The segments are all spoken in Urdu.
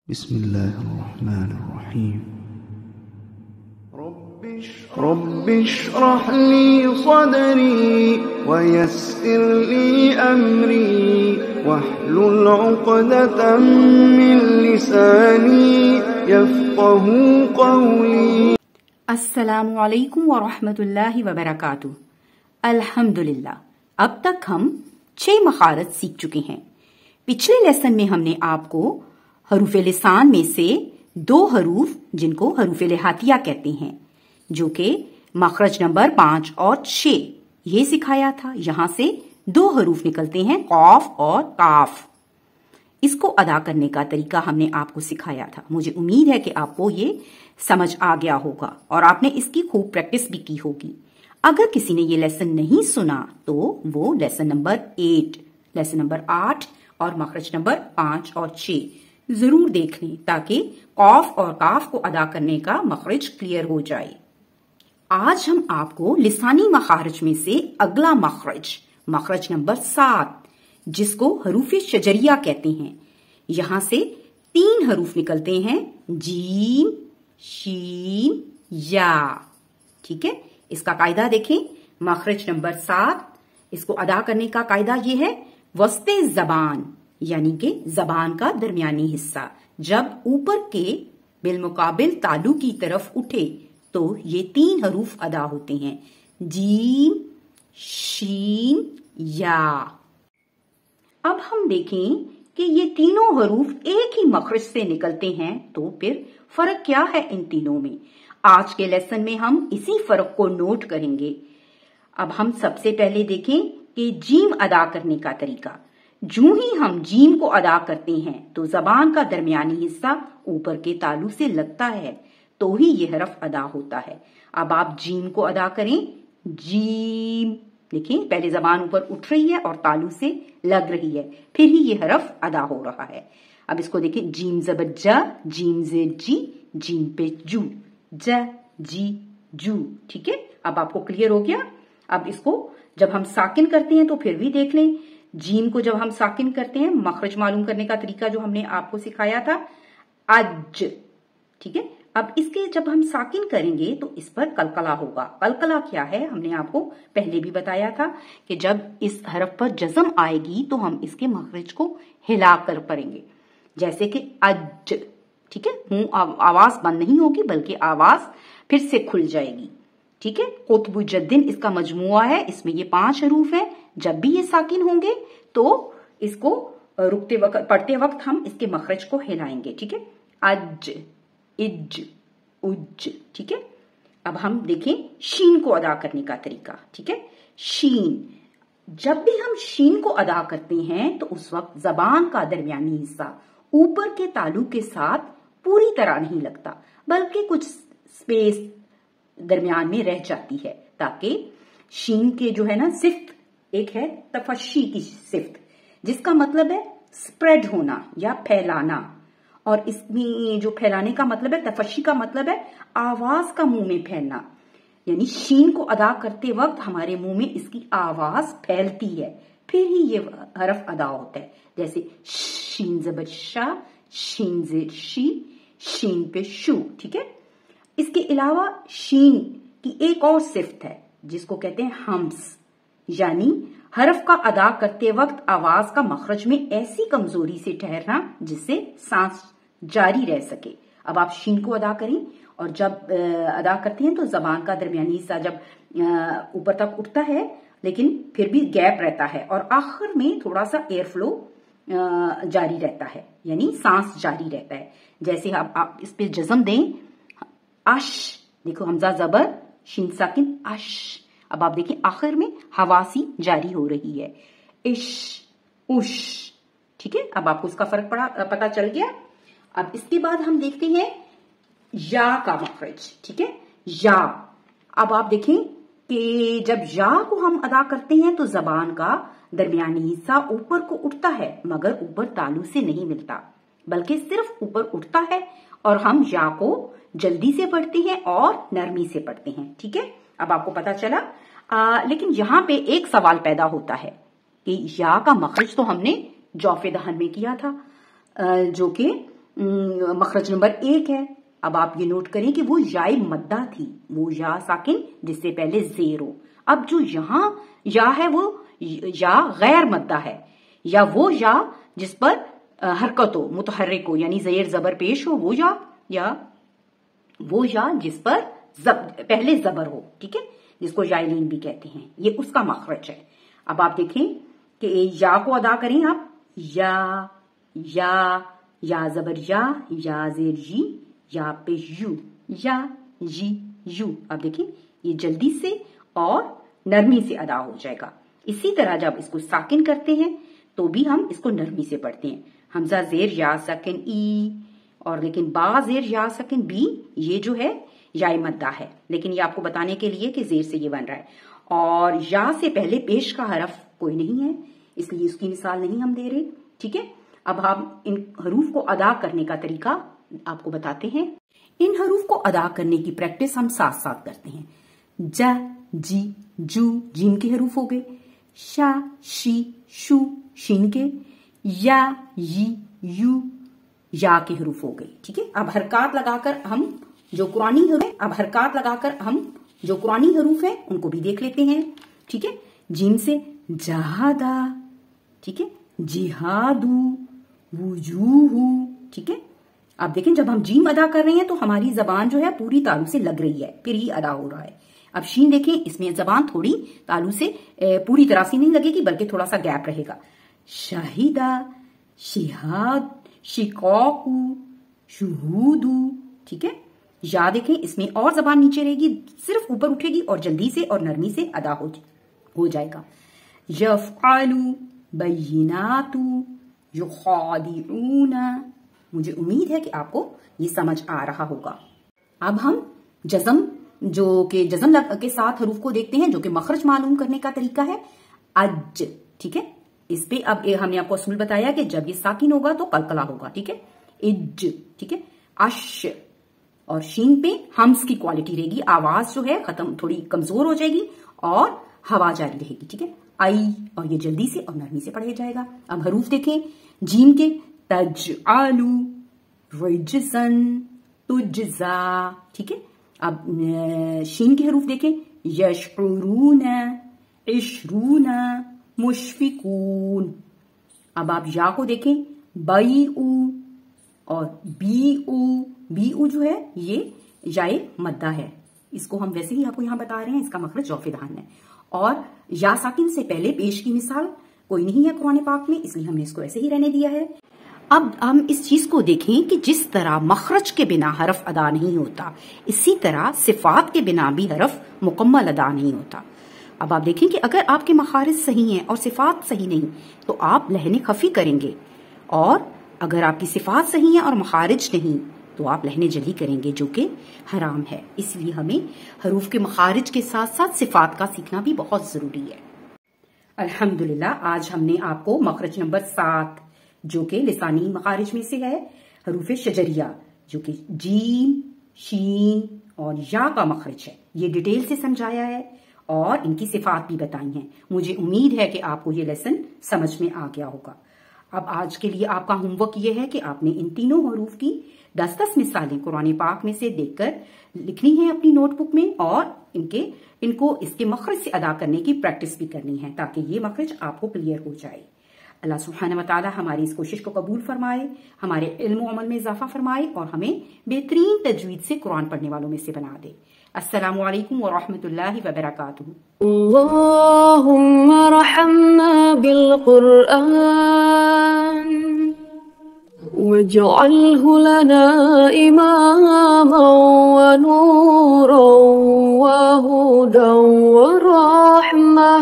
بسم الله الرحمن الرحيم رب اشرح لي صدري ويسر لي أمري واحلل عقدة من لساني يفقه قولي. السلام علیکم ورحمۃ اللہ وبرکاتہ. الحمدللہ اب تک ہم 6 مخارج سیکھ چکے ہیں. پچھلے لیسن میں ہم نے آپ کو حروف لسان میں سے 2 حروف جن کو حروف لہاتیہ کہتے ہیں جو کہ مخرج نمبر 5 اور 6 یہ سکھایا تھا. یہاں سے 2 حروف نکلتے ہیں قاف اور کاف. اس کو ادا کرنے کا طریقہ ہم نے آپ کو سکھایا تھا. مجھے امید ہے کہ آپ کو یہ سمجھ آ گیا ہوگا اور آپ نے اس کی خوب پریکٹس بھی کی ہوگی. اگر کسی نے یہ لیسن نہیں سنا تو وہ لیسن نمبر 8 اور مخرج نمبر 5 اور 6 ضرور دیکھ لیں تاکہ قاف اور کاف کو ادا کرنے کا مخرج کلیئر ہو جائے. آج ہم آپ کو لسانی مخارج میں سے اگلا مخرج نمبر 7 جس کو حروف شجریہ کہتے ہیں. یہاں سے 3 حروف نکلتے ہیں جیم شین یا. ٹھیک ہے, اس کا قاعدہ دیکھیں. مخرج نمبر 7 اس کو ادا کرنے کا قاعدہ یہ ہے وسط زبان یعنی کہ زبان کا درمیانی حصہ جب اوپر کے بالمقابل تالو کی طرف اٹھے تو یہ 3 حروف ادا ہوتے ہیں جیم شین یا. اب ہم دیکھیں کہ یہ تینوں حروف ایک ہی مخرج سے نکلتے ہیں تو پھر فرق کیا ہے ان تینوں میں. آج کے لیسن میں ہم اسی فرق کو نوٹ کریں گے. اب ہم سب سے پہلے دیکھیں کہ جیم ادا کرنے کا طریقہ. جو ہی ہم جیم کو ادا کرتے ہیں تو زبان کا درمیانی حصہ اوپر کے تالو سے لگتا ہے تو ہی یہ حرف ادا ہوتا ہے. اب آپ جیم کو ادا کریں. جیم دیکھیں پہلے زبان اوپر اٹھ رہی ہے اور تالو سے لگ رہی ہے پھر ہی یہ حرف ادا ہو رہا ہے. اب اس کو دیکھیں جیم زبر جا جیم زیر جی جیم پہ جو جا جی جو. ٹھیک ہے, اب آپ کو کلیئر ہو گیا. اب اس کو جب ہم ساکن کرتے ہیں تو پھر بھی دیکھ لیں. جیم کو جب ہم ساکن کرتے ہیں مخرج معلوم کرنے کا طریقہ جو ہم نے آپ کو سکھایا تھا اج. ٹھیک ہے, اب اس کے جب ہم ساکن کریں گے تو اس پر قلقلہ ہوگا. قلقلہ کیا ہے ہم نے آپ کو پہلے بھی بتایا تھا کہ جب اس حرف پر جزم آئے گی تو ہم اس کے مخرج کو ہلا کر پڑھیں گے جیسے کہ اج. ٹھیک ہے, آواز بند نہیں ہوگی بلکہ آواز پھر سے کھل جائے گی. ٹھیک ہے, قطب جدن اس کا مجموعہ ہے. اس میں یہ 5 حروف ہیں. جب بھی یہ ساکن ہوں گے تو اس کو رکتے وقت پڑھتے وقت ہم اس کے مخرج کو ہلائیں گے. ٹھیک ہے, اج اج اج. ٹھیک ہے, اب ہم دیکھیں شین کو ادا کرنے کا طریقہ. ٹھیک ہے, شین جب بھی ہم شین کو ادا کرتے ہیں تو اس وقت زبان کا درمیانی حصہ اوپر کے تالو کے ساتھ پوری طرح نہیں لگتا بلکہ کچھ سپیس درمیان میں رہ جاتی ہے تاکہ شین کے جو ہے نا صفت ایک ہے تفشی کی صفت جس کا مطلب ہے سپریڈ ہونا یا پھیلانا. اور اس میں جو پھیلانے کا مطلب ہے تفشی کا مطلب ہے آواز کا منہ میں پھیلنا. یعنی شین کو ادا کرتے وقت ہمارے منہ میں اس کی آواز پھیلتی ہے پھر ہی یہ حرف ادا ہوتا ہے. جیسے شین زبر شا شین زیر شی شین پہ شو. ٹھیک ہے, اس کے علاوہ شین کی ایک اور صفت ہے جس کو کہتے ہیں ہمس یعنی حرف کا ادا کرتے وقت آواز کا مخرج میں ایسی کمزوری سے ٹھہرنا جس سے سانس جاری رہ سکے. اب آپ شین کو ادا کریں اور جب ادا کرتے ہیں تو زبان کا درمیانی حصہ جب اوپر تک اٹھتا ہے لیکن پھر بھی گیپ رہتا ہے اور آخر میں تھوڑا سا ایئر فلو جاری رہتا ہے یعنی سانس جاری رہتا ہے. جیسے آپ اس پہ جزم دیں اش. دیکھو حمزہ زبر شین ساکن اش. اب آپ دیکھیں آخر میں حواسی جاری ہو رہی ہے اش اش. ٹھیک ہے, اب آپ کو اس کا فرق پتا چل گیا. اب اس کے بعد ہم دیکھتے ہیں یا کا مخرج. ٹھیک ہے, یا. اب آپ دیکھیں کہ جب یا کو ہم ادا کرتے ہیں تو زبان کا درمیانی حصہ اوپر کو اٹھتا ہے مگر اوپر تالو سے نہیں ملتا بلکہ صرف اوپر اٹھتا ہے اور ہم یا کو جلدی سے پڑھتے ہیں اور نرمی سے پڑھتے ہیں. ٹھیک ہے, اب آپ کو پتا چلا. لیکن یہاں پہ ایک سوال پیدا ہوتا ہے کہ یا کا مخرج تو ہم نے جوف دہن میں کیا تھا جو کہ مخرج نمبر 1 ہے. اب آپ یہ نوٹ کریں کہ وہ یائے مدہ تھی، وہ یا ساکن جس سے پہلے زیر ہو. اب جو یہاں یا ہے وہ یا غیر مدہ ہے، یا وہ یا جس پر حرکت ہو، متحرک ہو، یعنی زیر زبر پیش ہو، وہ یا وہ یا جس پر پہلے زبر ہو، ٹھیک ہے، جس کو یائلین بھی کہتے ہیں، یہ اس کا مخرج ہے. اب آپ دیکھیں کہ یا کو ادا کریں آپ، یا زبر یا زیر جی، یا پیش یو، یا جی یو. اب دیکھیں یہ جلدی سے اور نرمی سے ادا ہو جائے گا. اسی طرح جب اس کو ساکن کرتے ہیں تو بھی ہم اس کو نرمی سے پڑھتے ہیں. حمزہ زیر یا ساکن ای، اور لیکن با زیر یا ساکن بی، یہ جو ہے یائے مدہ ہے، لیکن یہ آپ کو بتانے کے لیے کہ زیر سے یہ بن رہا ہے، اور یا سے پہلے پیش کا حرف کوئی نہیں ہے، اس لیے اس کی مثال نہیں ہم دے رہے. ٹھیک ہے، اب ہم ان حروف کو ادا کرنے کا طریقہ آپ کو بتاتے ہیں. ان حروف کو ادا کرنے کی پریکٹس ہم ساتھ ساتھ کرتے ہیں. ج، جی، جو جیم کے حروف ہو گئے، شا، شی، شو شین کے، یا، یی، یو یا کے حروف ہو گئے. ٹھیک ہے، اب حرکات لگا کر ہم جو قرآنی حروف ہیں ان کو بھی دیکھ لیتے ہیں. ٹھیک ہے، جیم سے جہادا، ٹھیک ہے، جہادو، وجوہو. ٹھیک ہے، اب دیکھیں جب ہم جیم ادا کر رہے ہیں تو ہماری زبان جو ہے پوری تالو سے لگ رہی ہے، پھر یہ ادا ہو رہا ہے. اب شین دیکھیں، اس میں زبان تھوڑی تالو سے پوری طرح سے نہیں لگے گی بلکہ تھوڑا سا گیپ رہے گا. شاہدہ، شہاد، شقاقو، شہودو. ٹھیک ہے، یا دیکھیں اس میں اور زبان نیچے رہے گی، صرف اوپر اٹھے گی اور جلدی سے اور نرمی سے ادا ہو جائے گا. یفعلو، بیناتو، یخادعون. مجھے امید ہے کہ آپ کو یہ سمجھ آ رہا ہوگا. اب ہم جزم کے ساتھ حروف کو دیکھتے ہیں، جو کہ مخرج معلوم کرنے کا طریقہ ہے. اج، ٹھیک ہے، اس پہ اب ہم نے آپ کو اصول بتایا کہ جب یہ ساکن ہوگا تو قلقلہ ہوگا. ٹھیک ہے، اج، ٹھیک ہے، اش، اور شین پہ ہمس کی کوالٹی رہے گی، آواز جو ہے ختم تھوڑی کمزور ہو جائے گی اور ہوا جاری رہے گی. ٹھیک ہے، آئی، اور یہ جلدی سے اور نرمی سے پڑھا جائے گا. اب حروف دیکھیں جیم کے، تجعلو، رجزن، تجزا. ٹھیک ہے، اب شین کے حروف دیکھیں، یشعرون، عشرون، مشفقون. اب آپ یا کو دیکھیں، بیعو اور بیعو جو ہے یہ یائے مدہ ہے. اس کو ہم ویسے ہی آپ کو یہاں بتا رہے ہیں، اس کا مخرج جوفدان ہے. اور یا ساکن سے پہلے پیش کی مثال کوئی نہیں ہے قرآن پاک میں، اس لیے ہم نے اس کو ایسے ہی رہنے دیا ہے. اب ہم اس چیز کو دیکھیں کہ جس طرح مخرج کے بنا حرف ادا نہیں ہوتا، اسی طرح صفات کے بنا بھی حرف مکمل ادا نہیں ہوتا. اب آپ دیکھیں کہ اگر آپ کے مخارج صحیح ہیں اور صفات صحیح نہیں تو آپ لہنے خفی کریں گے، اور اگر آپ کی صفات صحیح ہیں اور مخارج نہیں تو آپ لہنے جلی کریں گے، جو کہ حرام ہے. اس لیے ہمیں حروف کے مخارج کے ساتھ ساتھ صفات کا سیکھنا بھی بہت ضروری ہے. الحمدللہ آج ہم نے آپ کو مخرج نمبر 7 جو کہ لسانی مخارج میں سے ہے، حروف شجریہ، جو کہ جیم، شین اور یا کا مخرج ہے، یہ ڈیٹیل سے سمجھایا ہے اور ان کی صفات بھی بتائی ہیں. مجھے امید ہے کہ آپ کو یہ لیسن سمجھ میں آ گیا ہوگا. اب آج کے لیے آپ کا ہوم ورک یہ ہے کہ آپ نے ان تینوں حروف کی 10 مثالیں قرآن پاک میں سے دیکھ کر لکھنی ہیں اپنی نوٹ بک میں، اور ان کو اس کے مخرج سے ادا کرنے کی پریکٹس بھی کرنی ہے تاکہ یہ مخرج آپ کو کلیئر ہو جائے. اللہ سبحانہ وتعالی ہماری اس کوشش کو قبول فرمائے، ہمارے علم و عمل میں اضافہ فرمائے اور ہمیں بہترین تجوید سے قرآن پڑھنے والوں میں سے بنا دے. السلام علیکم ورحمۃ اللہ وبرکاتہ. اللهم ارحمنا بالقرآن واجعله لنا إماما ونورا وهدى ورحمة.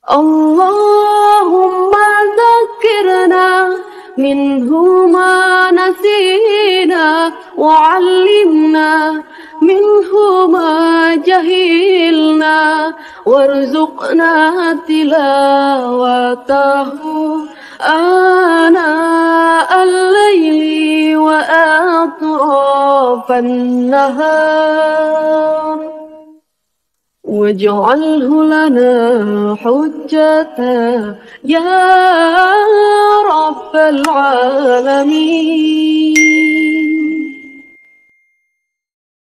اللهم ذكرنا منه ما نسينا وعلمنا منه ما جهلنا وارزقنا تلاوته آناء الليل وأطراف النهار واجعله لنا حجة يا رب العالمين.